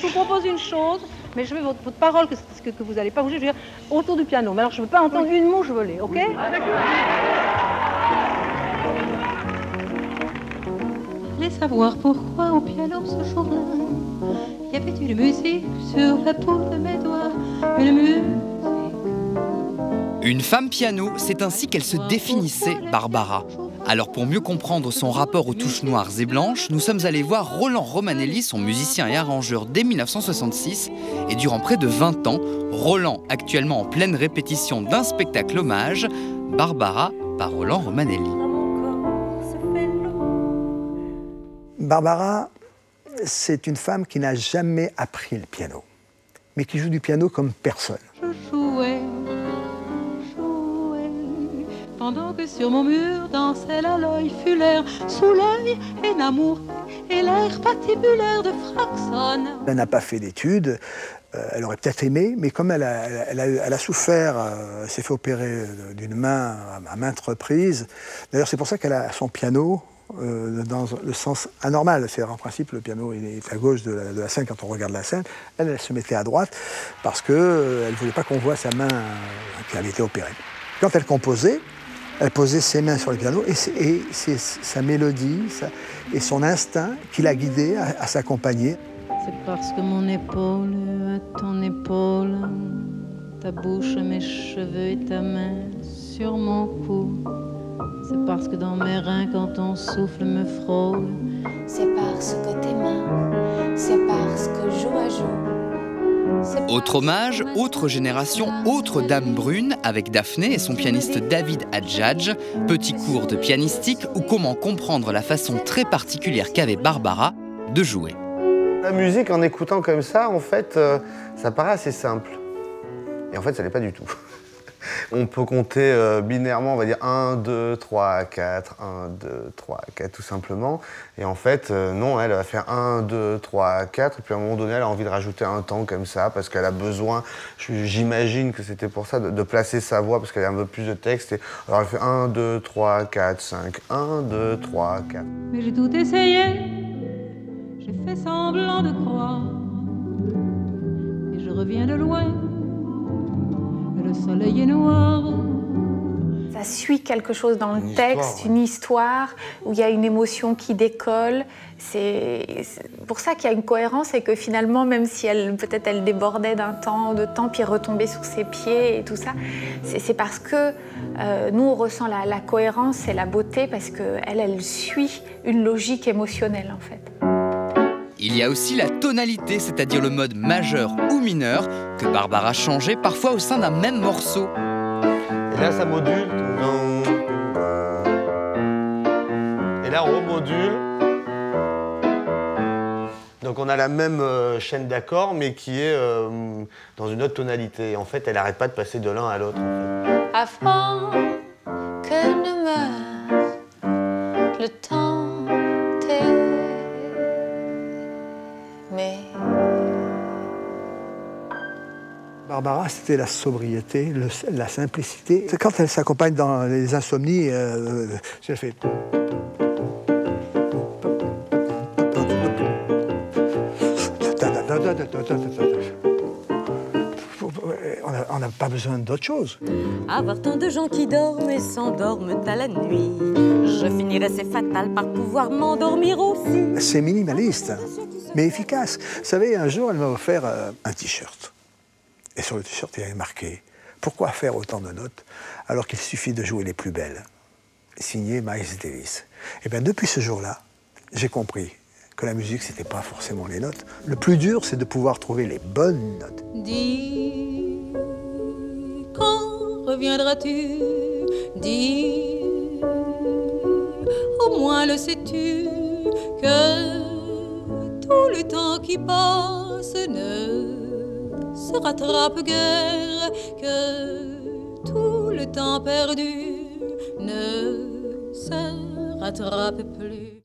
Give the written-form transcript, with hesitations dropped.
je vous propose une chose, mais je veux votre parole que vous n'allez pas bouger, je veux dire, autour du piano. Mais alors, je ne veux pas entendre une mouche voler, ok? Allez savoir pourquoi au piano ce jour-là, il y avait une musique sur la peau de mes doigts, une musique. Une femme piano, c'est ainsi qu'elle se définissait, Barbara. Alors pour mieux comprendre son rapport aux touches noires et blanches, nous sommes allés voir Roland Romanelli, son musicien et arrangeur dès 1966. Et durant près de 20 ans, Roland, actuellement en pleine répétition d'un spectacle hommage, Barbara par Roland Romanelli. Barbara, c'est une femme qui n'a jamais appris le piano, mais qui joue du piano comme personne. Je jouais, pendant que sur mon mur dansait la l'œil Fuller, sous l'œil et l'amour et l'air patibulaire de Fraxon. Elle n'a pas fait d'études, elle aurait peut-être aimé, mais comme elle a souffert, elle s'est fait opérer d'une main à maintes reprises. D'ailleurs, c'est pour ça qu'elle a son piano dans le sens anormal. C'est-à-dire, en principe, le piano est à gauche de la scène quand on regarde la scène. Elle se mettait à droite parce qu'elle ne voulait pas qu'on voit sa main qui avait été opérée. Quand elle composait, elle posait ses mains sur le piano et c'est sa mélodie et son instinct qui l'a guidée à s'accompagner. C'est parce que mon épaule à ton épaule, ta bouche, mes cheveux et ta main sur mon cou. C'est parce que dans mes reins, quand ton souffle me frôle. C'est parce que tes mains, c'est parce que joue à joue. Autre hommage, autre génération, autre dame brune, avec Daphné et son pianiste David Hadjadj. Petit cours de pianistique ou comment comprendre la façon très particulière qu'avait Barbara de jouer. La musique, en écoutant comme ça, en fait, ça paraît assez simple. Et en fait, ça l'est pas du tout. On peut compter binairement, on va dire 1, 2, 3, 4, 1, 2, 3, 4, tout simplement. Et en fait, non, elle va faire 1, 2, 3, 4, et puis à un moment donné, elle a envie de rajouter un temps comme ça, parce qu'elle a besoin, j'imagine que c'était pour ça, de placer sa voix, parce qu'elle a un peu plus de texte. Et alors elle fait 1, 2, 3, 4, 5, 1, 2, 3, 4. Mais j'ai tout essayé, j'ai fait semblant de croire, et je reviens de loin. Le soleil est noir. Ça suit quelque chose dans le texte, une histoire, où il y a une émotion qui décolle. C'est pour ça qu'il y a une cohérence et que finalement, même si peut-être elle débordait d'un temps, de temps, puis retombait sur ses pieds et tout ça, c'est parce que nous, on ressent la cohérence et la beauté parce qu'elle suit une logique émotionnelle, en fait. Il y a aussi la tonalité, c'est-à-dire le mode majeur ou mineur, que Barbara changeait parfois au sein d'un même morceau. Et là, ça module. Et là, on remodule. Donc on a la même chaîne d'accords, mais qui est dans une autre tonalité. Et en fait, elle n'arrête pas de passer de l'un à l'autre. Avant que ne meure le temps Barbara, c'était la sobriété, la simplicité. Quand elle s'accompagne dans les insomnies, elle fait... On n'a pas besoin d'autre chose. Avoir tant de gens qui dorment et s'endorment à la nuit, je finirais, c'est fatal, par pouvoir m'endormir aussi. C'est minimaliste, mais efficace. Vous savez, un jour, elle m'a offert un t-shirt. Et sur le t-shirt, il y avait marqué « Pourquoi faire autant de notes alors qu'il suffit de jouer les plus belles ?» Signé Miles Davis. Et bien, depuis ce jour-là, j'ai compris que la musique, c'était pas forcément les notes. Le plus dur, c'est de pouvoir trouver les bonnes notes. Dis, quand reviendras-tu? Dis, au moins le sais-tu, que tout le temps qui passe ne se rattrape guère, que tout le temps perdu ne se rattrape plus.